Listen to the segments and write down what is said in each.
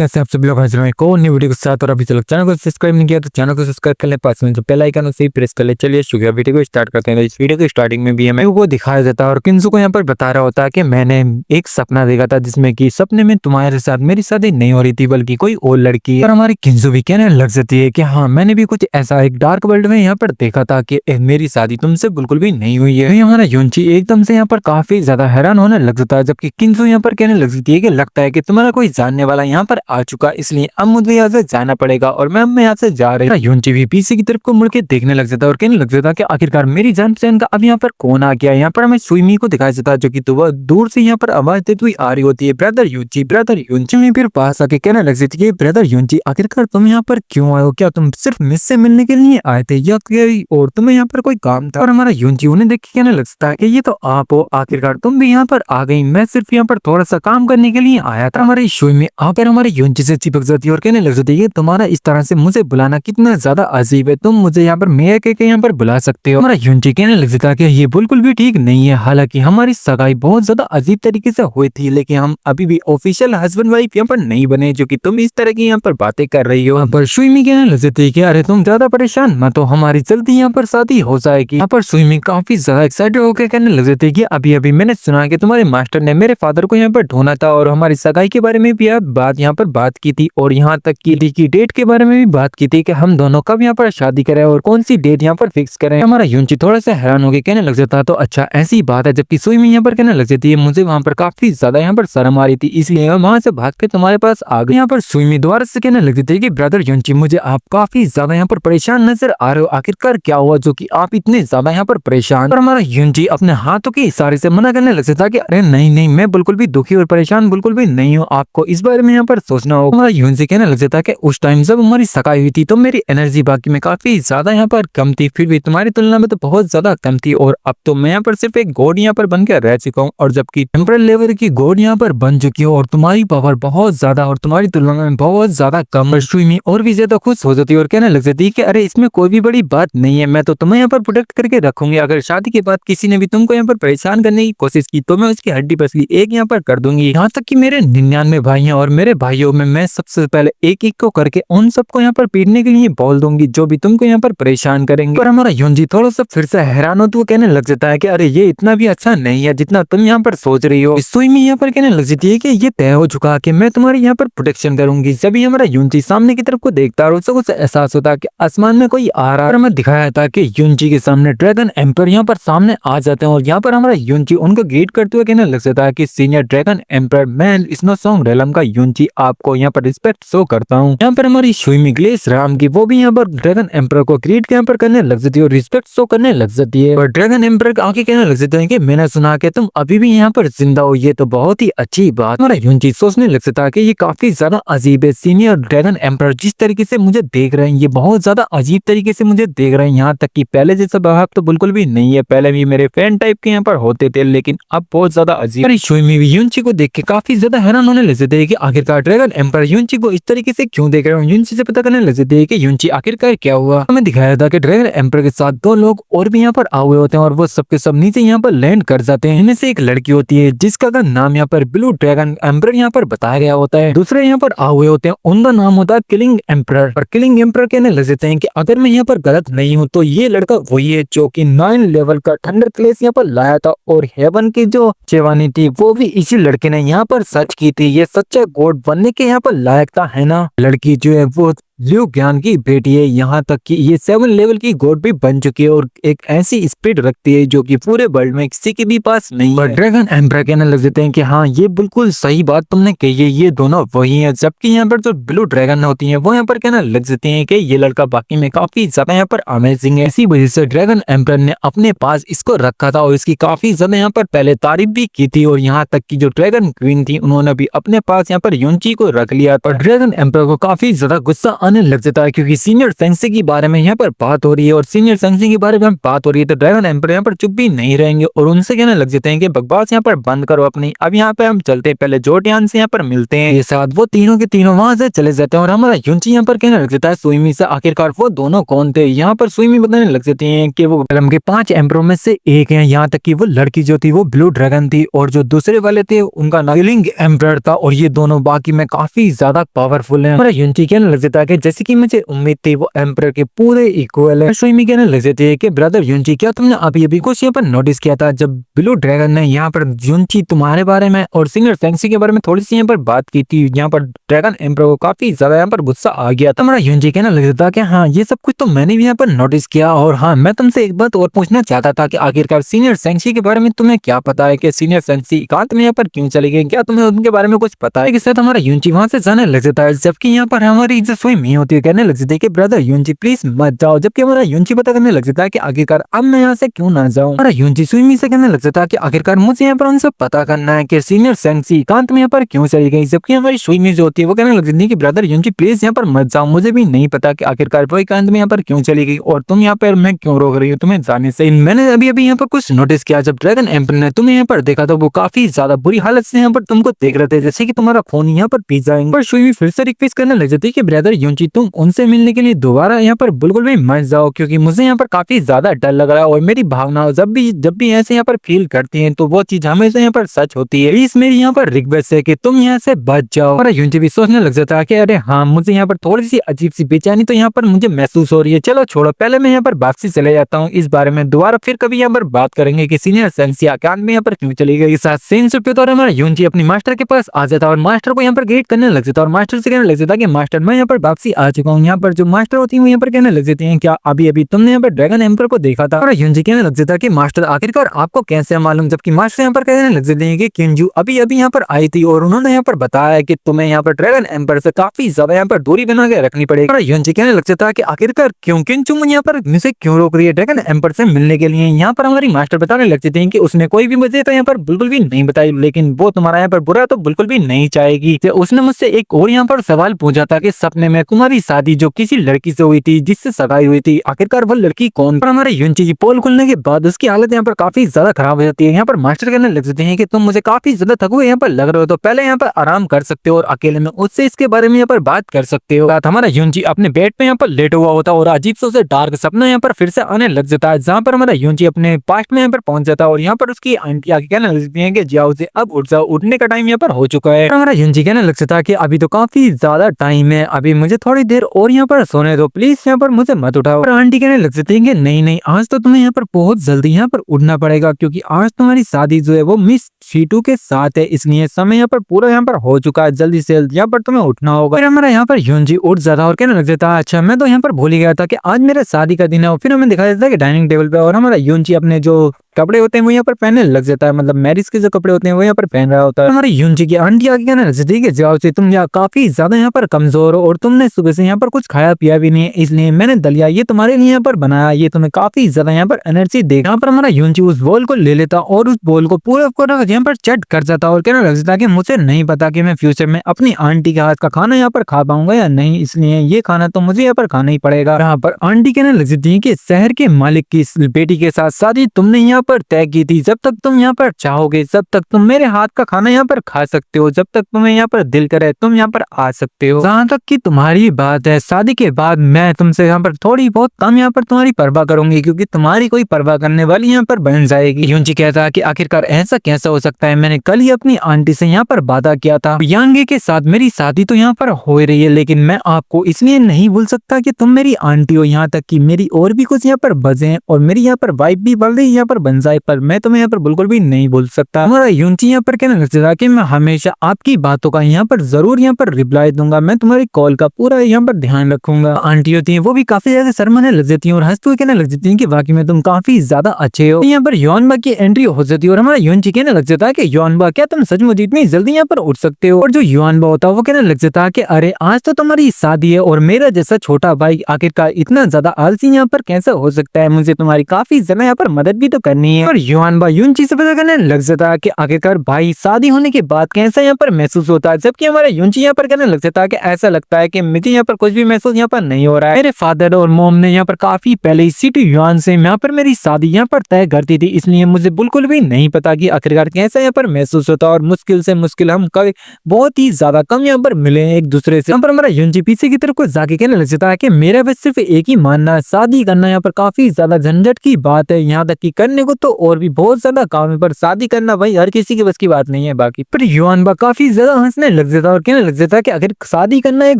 कैसे आप सभी लोग हाजिर हैं एक और नई वीडियो के साथ। और अभी तक चैनल को सब्सक्राइब नहीं किया तो चैनल को सब्सक्राइब कर ले, पास में जो बेल आइकन उसे प्रेस कर ले। चलिए शुक्रिया, वीडियो को स्टार्ट करते हैं। तो इस वीडियो के स्टार्टिंग में भी हमें वो दिखाया जाता है और किंजू को यहाँ पर बता रहा होता है कि मैंने एक सपना देखा था जिसमें कि सपने में तुम्हारे साथ मेरी शादी नहीं हो रही थी बल्कि कोई और लड़की है। और हमारी किंजू भी कहने लग जाती है कि हाँ, मैंने भी कुछ ऐसा एक डार्क वर्ल्ड में यहाँ पर देखा था कि मेरी शादी तुमसे बिल्कुल भी नहीं हुई है। हमारा युनची एकदम से यहाँ पर काफी ज्यादा हैरान होने लग जाता है, जबकि किंजू यहाँ पर कहने लग जाती है कि लगता है कि तुम्हारा कोई जानने वाला यहाँ पर आ चुका, इसलिए अब मुझे यहाँ से जाना पड़ेगा और मैं यहाँ से जा रही हूँ। युनची भी पीछे की तरफ को मुड़ के देखने लग जाता है और कहने लग जाता है कि आखिरकार मेरी जान पहचान का अब यहाँ पर कौन आ गया। यहाँ पर हमें सुइमी को दिखाया जाता है जो कि दूर से यहाँ पर आवाज देती हुई आ रही होती है, ब्रदर युनची, ब्रदर युनची। में फिर पास आके कहने लग जाती है, ब्रदर युनची आखिरकार तुम यहाँ पर क्यों आए हो? क्या तुम सिर्फ मुझसे मिलने के लिए आए थे या कोई और तुम्हें यहाँ पर कोई काम था? और हमारा युनची उन्हें देख के कहने लगता है कि ये तो आप हो, आखिरकार तुम भी यहाँ पर आ गई, मैं सिर्फ यहाँ पर थोड़ा सा काम करने के लिए आया था। हमारी सुइमी आकर हमारे युनची से चिपक जाती है और कहने लग जाती है, तुम्हारा इस तरह से मुझे बुलाना कितना ज्यादा अजीब है, तुम मुझे यहाँ पर मेयर के यहाँ पर बुला सकते हो। हमारा युनची कहने लग जाता है कि ये बिल्कुल भी ठीक नहीं है, हालांकि हमारी सगाई बहुत ज्यादा अजीब तरीके से हुई थी लेकिन हम अभी भी ऑफिशियल हस्बैंड वाइफ यहाँ पर नहीं बने, जो कि तुम इस तरह की यहाँ पर बातें कर रही हो। पर सुइमी कहने लग जाती है कि अरे तुम ज्यादा परेशान मत हो, हमारी जल्दी यहाँ पर शादी हो जाएगी। यहाँ पर सुइमी काफी ज्यादा एक्साइटेड होकर कहने लग जाती है कि अभी अभी मैंने सुना कि तुम्हारे मास्टर ने मेरे फादर को यहाँ पर ढूंढा था और हमारी सगाई के बारे में भी बात यहाँ पर बात की थी और यहाँ तक की डेट के बारे में भी बात की थी कि हम दोनों कब यहाँ पर शादी करें और कौन सी डेट यहाँ पर फिक्स करें। हमारा युनची थोड़ा सा हैरान होकर कहने लग जाता है तो अच्छा ऐसी बात है, जबकि सुइमी यहाँ पर कहने लग जाती है मुझे वहाँ पर काफी ज्यादा यहाँ पर शर्म आ रही थी इसलिए वहां से भाग के तुम्हारे पास आ गई। यहाँ पर सुइमी दोबारा से कहने लग जाती है कि ब्रदर युनची मुझे आप काफी ज्यादा यहाँ पर परेशान नजर आ रहे हो, आखिरकार क्या हुआ जो कि आप इतने ज्यादा यहाँ पर परेशान? और हमारा युनची अपने हाथों के इशारे से मना करने लग जाता है कि अरे नहीं नहीं, मैं बिल्कुल भी दुखी और परेशान बिल्कुल भी नहीं हूँ, आपको इस बारे में यहाँ पर सोचना होगा। हमारा युनची कहने लग जाता है कि उस टाइम जब हमारी सगाई हुई थी तो मेरी एनर्जी बाकी में काफी ज्यादा यहाँ पर कम थी, फिर भी तुम्हारी तुलना में तो बहुत ज्यादा कम थी और अब तो मैं यहाँ पर सिर्फ एक गॉड यहाँ पर बन के रह चुका हूँ और जबकि टेम्परल लेवल की गॉड यहाँ पर बन चुकी हो और तुम्हारी पावर बहुत ज्यादा और तुम्हारी तुलना में बहुत ज्यादा कम। सुइमी और भी ज्यादा खुश हो जाती है और कहने लग जाती है कि अरे इसमें कोई भी बड़ी बात नहीं है, मैं तो तुम्हें यहाँ पर प्रोटेक्ट करके रखूंगी, अगर शादी के बाद किसी ने भी तुमको यहाँ पर परेशान करने की कोशिश की तो मैं उसकी हड्डी पसली एक यहाँ पर कर दूंगी। यहाँ तक कि मेरे 99 भाई हैं और मेरे भाइयों में मैं सबसे पहले एक एक को करके उन सबको यहाँ पर पीटने के लिए बोल दूंगी जो भी तुमको यहाँ पर परेशान करेंगे। पर हमारा युनची थोड़ा सा फिर से हैरान हो तो कहने लग जाता है कि अरे ये इतना भी अच्छा नहीं है जितना तुम यहाँ पर सोच रही हो। सुइमी यहाँ पर कहने लग जाती है कि ये तय हो चुका कि मैं तुम्हारी यहाँ पर प्रोटेक्शन करूंगी। जब भी हमारा युनची सामने की तरफ को देखता है उसको एहसास होता है कि आसमान में कोई आ रहा है। हमें दिखाया था कि युनची के सामने ड्रैगन एम्पर यहाँ पर सामने आ जाते हैं और यहाँ पर हमारा युनची उनको ग्रीट करते हुए कहने लग जाता है कि सीनियर ड्रैगन एम्पर मैं स्नो सॉन्ग रेलम का युनची आपको यहाँ पर रिस्पेक्ट शो करता हूँ। यहाँ पर हमारी सुइमी ग्लेस राम की वो भी यहाँ पर ड्रैगन एम्पर को ग्रीट यहाँ पर करने लग जाती है और रिस्पेक्ट शो करने लग जाती है। और ड्रैगन एम्पर आके कहने लग जाते हैं कि मैंने सुना कि तुम अभी भी यहाँ पर जिंदा हो, ये तो बहुत ही अच्छी बात। हमारा युनची सोचने लग जाता है कि ये काफी ज्यादा अजीब है, सीनियर ड्रैगन एम्पर जिस तरीके से मुझे देख रहे हैं ये बहुत ज्यादा अजीब तरीके से मुझे देख रहे हैं, यहाँ तक कि पहले जैसा भाव तो बिल्कुल भी नहीं है, पहले भी मेरे फैन टाइप के यहाँ पर होते थे लेकिन अब बहुत ज्यादा अजीब। सुइमी भी युनची को देख के काफी ज्यादा हैरान होने लग जाते हैं कि आखिरकार ड्रैगन एम्पर युनची को इस तरीके से क्यों देख रहे हैं। युनची से पता करने लग जाते हैं कि युनची आखिरकार क्या हुआ। हमें दिखाया था कि ड्रैगन एम्पर के साथ दो लोग और भी यहाँ पर आए हुए होते हैं और वो सबके सब नीचे यहाँ पर लैंड कर जाते हैं। इनमें से एक लड़की होती है जिसका नाम यहाँ पर ब्लू ड्रैगन एम्पर यहाँ पर बताया गया होता है, दूसरे यहाँ पर आए हुए होते हैं उनका नाम होता है किलिंग एम्पर। और किलिंग एम्पर कहने लग जाते हैं कि अगर मैं यहाँ पर गलत नहीं हूँ तो ये लड़का वही है जो कि 9 लेवल का थंडर क्लेस यहाँ पर लाया था और हेवन की जो चेवानी थी वो भी इसी लड़के ने यहाँ पर सच की थी, ये सच्चा गॉड बनने के यहाँ पर लायक था, है ना। लड़की जो है वो लियो ज्ञान की बेटी है, यहाँ तक कि ये 7 लेवल की गॉड भी बन चुकी है और एक ऐसी स्पीड रखती है जो कि पूरे वर्ल्ड में किसी के भी पास नहीं है। ड्रैगन एम्पर कहने लग जाते हैं कि हाँ ये बिल्कुल सही बात तुमने कही है, ये दोनों वही हैं। जबकि यहाँ पर जो ब्लू ड्रैगन होती है वो यहाँ पर कहने लग जाते हैं कि ये लड़का बाकी में काफी ज्यादा यहाँ पर अमेजिंग है, इसी वजह से ड्रैगन एम्पर ने अपने पास इसको रखा था और इसकी काफी ज्यादा यहाँ पर पहले तारीफ भी की थी और यहाँ तक की जो ड्रैगन क्वीन थी उन्होंने भी अपने पास यहाँ पर युनची को रख लिया। और ड्रैगन एम्पर को काफी ज्यादा गुस्सा आने लग जाता है क्योंकि सीनियर सेंसी के बारे में यहाँ पर बात हो रही है और सीनियर सेंसी के बारे में बात हो रही है तो ड्रैगन एम्पर यहाँ पर चुप भी नहीं रहेंगे और उनसे कहने लग जाते हैं कि बकवास यहाँ पर बंद करो अपनी। अब यहाँ पे हम चलते हैं, पहले जोटियान से यहाँ पर मिलते हैं ये साथ वो तीनों के तीनों वहां से चले जाते हैं और हमारा युनची यहाँ पर कहने लग जाता है सुइमी से आखिरकार वो दोनों कौन थे। यहाँ पर सुइमी बताने लग जाती है कि वो फिल्म के 5 एम्परों में से एक है, यहाँ तक कि वो लड़की जो थी वो ब्लू ड्रैगन थी और जो दूसरे वाले थे उनका नाम किलिंग एम्पर था और ये दोनों बाकी में काफी ज्यादा पावरफुल है। हमारा युनची कहने लग जाता है कि जैसे कि मुझे उम्मीद थी वो एम्पर के पूरे इक्वल है। सुइमी कहने लग जाती है कि ब्रदर युनची क्या तुमने अभी अभी कुछ यहाँ पर नोटिस किया था जब ब्लू ड्रैगन ने यहाँ पर युनची तुम्हारे बारे में और सिंगर फेंसी के बारे में थोड़ी सी यहाँ पर बात की थी, यहाँ पर ड्रैगन एम्पर को काफी ज्यादा यहाँ पर गुस्सा आ गया था। हमारा युनची कहने लग जाता कि हाँ ये सब कुछ तो मैंने भी यहाँ पर नोटिस किया और हाँ मैं तुमसे एक बात और पूछना चाहता था कि आखिरकार सीनियर सेंसी के बारे में तुम्हें क्या पता है कि सीनियर सेंसी एकांत में यहाँ पर क्यों चले गए, क्या तुम्हें उनके बारे में कुछ पता है? साथ हमारा युनची वहां से जाने लग जाता है जबकि यहाँ पर हमारी इज्जत सुइमी होती है कहने लग जाती है कि ब्रदर युनची प्लीज मत जाओ, जबकि हमारा युनची पता करने लग जाता है कि आखिरकार अब मैं यहाँ से क्यों ना जाऊँ। हमारा युनची सुइमी से कहने लग जाता है कि आखिरकार मुझे यहाँ पर उनसे पता करना है कि सीनियर सेंसी एकांत में यहाँ पर क्यों चली गई, जबकि हमारी सुइमी जो होती है वो कहने लग जाती है कि ब्रदर युनची प्लीज यहाँ पर मत जाओ, मुझे भी नहीं पता कि आखिरकार वो एकांत में यहाँ पर क्यों चली गई और तुम यहाँ पर मैं क्यों रोक रही हूँ तुम्हें जाने से। मैंने अभी अभी यहाँ पर कुछ नोटिस किया, जब ड्रैगन एम्पर ने तुम्हें यहाँ पर देखा तो वो काफी ज्यादा बुरी हालत से यहाँ पर तुमको देख रहे थे जैसे कि तुम्हारा फोन यहाँ पर पी जाएंगे। पर सुइमी फिर से रिक्वेस्ट करने लग जाती है कि ब्रदर युनची तुम उनसे मिलने के लिए दोबारा यहाँ पर बिल्कुल भी मत जाओ क्योंकि मुझे यहाँ पर काफी ज्यादा डर लग रहा है और मेरी भावना जब भी ऐसे यहाँ पर फील करती है तो वो चीज हमेशा यहाँ पर सच होती है। प्लीज मेरी यहाँ पर रिक्वेस्ट है कि तुम यहाँ से बच जाओ। हमारा युनची भी सोचने लग जाता है कि अरे हाँ मुझे यहाँ पर थोड़ी सी अजीब सी बेचैनी तो यहाँ पर मुझे महसूस हो रही है, चलो छोड़ो पहले मैं यहाँ पर वापसी चले जाता हूँ, इस बारे में दोबारा फिर कभी यहाँ पर बात करेंगे कि सीनियर सेंसी एकांत में यहाँ पर क्यों चली गई। साथ सीन से पे तो हमारा युनची अपनी मास्टर के पास आ जाता है और मास्टर को यहाँ पर गेट करने लग जाता है और मास्टर से कहने लग जाता है कि मास्टर मैं यहाँ पर वापसी आ चुका हूँ। यहाँ पर जो मास्टर होती है वो यहाँ पर कहने लग जाती है क्या अभी अभी तुमने यहाँ पर ड्रैगन एम्पर को देखा था? और युनची कहने लग जाता है कि मास्टर आखिरकार आपको कैसे मालूम, जबकि मास्टर यहाँ पर कहने लग जाते हैं कि किंजू अभी अभी यहाँ पर आई थी और उन्होंने यहाँ पर बताया कि तुम्हें यहाँ पर ड्रैगन एम्पर से काफी ज्यादा यहाँ पर दूरी बना के रखनी पड़ेगी। और युनची कहने लग जाता है कि आखिरकार क्यों किंजू यहाँ पर मुझे क्यों रोक रही है ड्रैगन एम्पर से मिलने के लिए। यहाँ पर हमारी मास्टर बताने लग जाते हैं कि उसने कोई भी वजह तो यहाँ पर बिल्कुल भी नहीं बताई, लेकिन वो तुम्हारा यहाँ पर बुरा तो बिल्कुल भी नहीं चाहेगी। उसने मुझसे एक और यहाँ पर सवाल पूछा था कि सपने में तुम्हारी शादी जो किसी लड़की से हुई थी जिससे सगाई हुई थी आखिरकार वो लड़की कौन? पर हमारे युनची की पोल खुलने के बाद उसकी हालत यहाँ पर काफी ज्यादा खराब हो जाती है। यहाँ पर मास्टर कहने लग जाते हैं कि तुम मुझे काफी ज्यादा थके हुए यहाँ पर लग रहे हो तो पहले यहाँ पर आराम कर सकते हो और अकेले में उससे इसके बारे में यहाँ पर बात कर सकते हो। हमारा युनची अपने बेड पे यहाँ पर लेट हुआ होता है और अजीब से डार्क सपना यहाँ पर फिर से आने लग जाता है, जहाँ पर हमारा युनची अपने पास्ट में यहाँ पर पहुंच जाता है और यहाँ पर उसकी आंटी आके कहने लगती है कि जाओ से अब उठ जाओ, उठने का टाइम यहाँ पर हो चुका है। हमारा युनची कहने लग जाता है कि अभी तो काफी ज्यादा टाइम है, अभी मुझे थोड़ी देर और यहाँ पर सोने दो, प्लीज यहाँ पर मुझे मत उठाओ। और आंटी कहने लग जाती है कि नहीं नहीं आज तो तुम्हें यहाँ पर बहुत जल्दी यहाँ पर उठना पड़ेगा क्योंकि आज तुम्हारी शादी जो है वो मिस शीटू के साथ है, इसलिए समय यहाँ पर पूरा यहाँ पर हो चुका है, जल्दी से जल्दी यहाँ पर तुम्हें उठना होगा। फिर हमारा यहाँ पर युनची उठ जाता है और कहने लग जाता है अच्छा मैं तो यहाँ पर भूल ही गया था कि आज मेरा शादी का दिन है। फिर हमें दिखाया जाता है कि डाइनिंग टेबल पे और हमारा युनची अपने जो कपड़े होते हैं वो यहाँ पर पहनने लग जाता है, मतलब मैरिज के जो कपड़े होते हैं वो यहाँ पर पहन रहा होता है। हमारी युनची की आंटी आगे कहने लग जाती है कि जाओ से तुम यहाँ काफी ज्यादा यहाँ पर कमजोर हो और तुमने सुबह से यहाँ पर कुछ खाया पिया भी नहीं है, इसलिए मैंने दलिया ये तुम्हारे लिए यहाँ पर बनाया, ये तुम्हें काफी ज्यादा यहाँ पर एनर्जी देगा। यहाँ पर हमारा युनची उस बोल को ले लेता और उस बोल को पूरा यहाँ पर चट कर जाता और कहने लग जाता कि मुझे नहीं पता कि मैं फ्यूचर में अपनी आंटी के हाथ का खाना यहाँ पर खा पाऊंगा या नहीं, इसलिए ये खाना तो मुझे यहाँ पर खाना ही पड़ेगा। यहाँ पर आंटी कहने लग जाती है कि शहर के मालिक की बेटी के साथ शादी तुमने यहाँ पर तय की थी, जब तक तुम यहाँ पर चाहोगे जब तक तुम मेरे हाथ का खाना यहाँ पर खा सकते हो, जब तक तुम्हें यहाँ पर दिल करे तुम यहाँ पर आ सकते हो। जहाँ तक कि तुम्हारी बात है शादी के बाद मैं तुमसे यहाँ पर थोड़ी बहुत कम यहाँ पर तुम्हारी परवाह करूंगी क्योंकि तुम्हारी कोई परवाह करने वाली यहाँ पर बन जाएगी। युनची कहता है कि आखिरकार ऐसा कैसा हो सकता है, मैंने कल ही अपनी आंटी से यहाँ पर वादा किया था यांगे के साथ मेरी शादी तो यहाँ पर हो रही है, लेकिन मैं आपको इसलिए नहीं भूल सकता कि तुम मेरी आंटी हो, यहाँ तक कि मेरी और भी कुछ यहाँ पर बजे और मेरी यहाँ पर वाइफ भी बल्कि यहाँ पर बन जाए, पर मैं तुम्हें यहाँ पर बिल्कुल भी नहीं भूल सकता। हमारा युनची यहाँ पर कहने लग जाता कि मैं हमेशा आपकी बातों का यहाँ पर जरूर यहाँ पर रिप्लाई दूंगा, मैं तुम्हारी कॉल का पूरा यहाँ पर ध्यान रखूंगा। आंटी होती है वो भी काफी ज्यादा शर्माने लग जाती है और हंसते हुए कहने लग जाती है कि वाकई में तुम काफी ज्यादा अच्छे हो। यहाँ पर योनबा की एंट्री हो जाती है और हमारा युनची कहने लग जाता है कि योनबा क्या तुम सचमुच इतनी जल्दी यहाँ पर उठ सकते हो? और जो योनबा होता है वो कहने लग जाता है कि अरे आज तो तुम्हारी शादी है और मेरा जैसा छोटा भाई आखिरकार इतना ज्यादा आलसी यहाँ पर कैसे हो सकता है, मुझे तुम्हारी काफी ज्यादा यहाँ पर मदद भी तो करनी करनी है। और युआनबा युनची से पता करने लग जाता है कि आखिरकार भाई शादी होने के बाद कैसा यहाँ पर महसूस होता है, जबकि हमारा युनची यहाँ पर कहने लग जाता है कि ऐसा लगता है कि मुझे यहाँ पर कुछ भी महसूस यहाँ पर नहीं हो रहा है। मेरे फादर और मोम ने यहाँ पर काफी पहले ही सिटी युआन से यहाँ पर मेरी शादी यहाँ पर तय कर दी थी, इसलिए मुझे बिल्कुल भी नहीं पता कि आखिरकार कैसा यहाँ पर महसूस होता है। और मुश्किल से मुश्किल हम कभी बहुत ही ज्यादा कम यहाँ पर मिले एक दूसरे से। यहाँ पर हमारा युनची पीछे की तरफ को जाके कहने लग जाता है कि मेरा बस सिर्फ एक ही मानना है, शादी करना यहाँ पर काफी ज्यादा झंझट की बात है, यहाँ तक कि करने को तो और भी बहुत ज्यादा काम है, पर शादी करना भाई हर किसी की बस की बात नहीं है। बाकी पर युआनबा काफी ज्यादा हंसने लग जाता है और कहने लग जाता है कि अगर शादी करना एक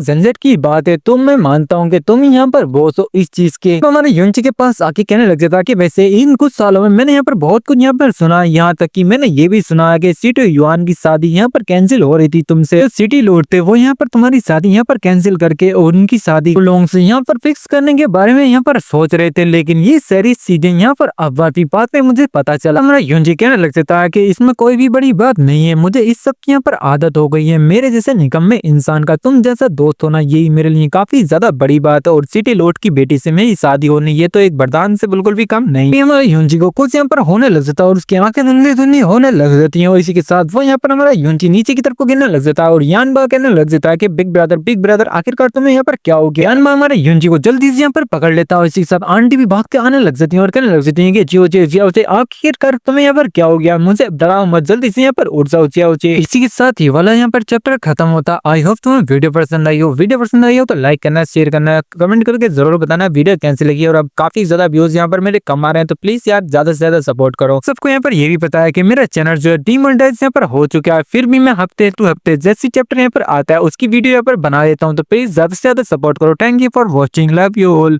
झंझट की बात है तो मैं मानता हूँ कि तुम यहाँ पर बोस हो इस चीज के। तो हमारे युनची के पास आके कहने लग जाता है कि वैसे इन कुछ सालों में मैंने यहाँ पर बहुत कुछ यहाँ पर सुना, यहाँ तक कि मैंने ये भी सुना है कि सिटी युआन की शादी यहाँ पर कैंसिल हो रही थी तुमसे। तो सिटी लॉर्ड थे वो यहाँ पर तुम्हारी शादी यहाँ पर कैंसिल करके और उनकी शादी लोगों से यहाँ पर फिक्स करने के बारे में यहाँ पर सोच रहे थे, लेकिन ये सारी चीजें यहाँ पर अफवाह थी। बाद में मुझे पता चला। हमारा युनची कहने लग जाता है कि इसमें कोई भी बड़ी बात नहीं है, मुझे इस सब की यहाँ पर आदत हो गई है, मेरे जैसे निकम्मे इंसान का तुम जैसा दोस्त होना यही मेरे लिए काफी ज्यादा बड़ी बात है। और सिटी लॉर्ड की बेटी से मेरी शादी होनी ये तो एक वरदान से बिल्कुल भी कम नहीं। हमारे युनची को कुछ यहाँ पर होने लग जाता है और उसकी आंखें धुंधली धुंधली होने लग जाती हैं, और इसी के साथ वो यहाँ पर हमारा युनची नीचे की तरफ को गिरने लग जाता है और युआनबा कहने लग जाता है कि बिग ब्रदर आखिरकार तुम्हें यहाँ पर क्या हो गया। युआनबा हमारे युनची को जल्दी से यहाँ पर पकड़ लेता है और इसी के साथ आंटी भी भाग के आने लग जाती है और कहने लग जाती है कि जियो आखिरकार तुम्हें यहाँ पर क्या हो गया, मुझे डराओ मत, जल्दी से यहाँ पर उठ जाओ जियो। इसी के साथ ही वाला यहाँ पर चैप्टर खत्म होता। आई होप तुम्हें वीडियो पसंद आई हो तो लाइक करना, शेयर करना, कमेंट करके जरूर बताना वीडियो कैसी लगी। और अब काफी ज्यादा व्यूज यहाँ पर मेरे कम आ रहे हैं, तो प्लीज यार ज्यादा से ज्यादा सपोर्ट करो। सबको यहाँ पर ये भी पता है कि मेरा चैनल जो है डीमोनेटाइज यहाँ पर हो चुका है, फिर भी मैं हफ्ते टू हफ्ते जैसी चैप्टर यहाँ पर आता है उसकी वीडियो यहाँ पर बना देता हूँ, तो प्लीज ज्यादा से ज्यादा सपोर्ट करो। Thank you for watching, love you all.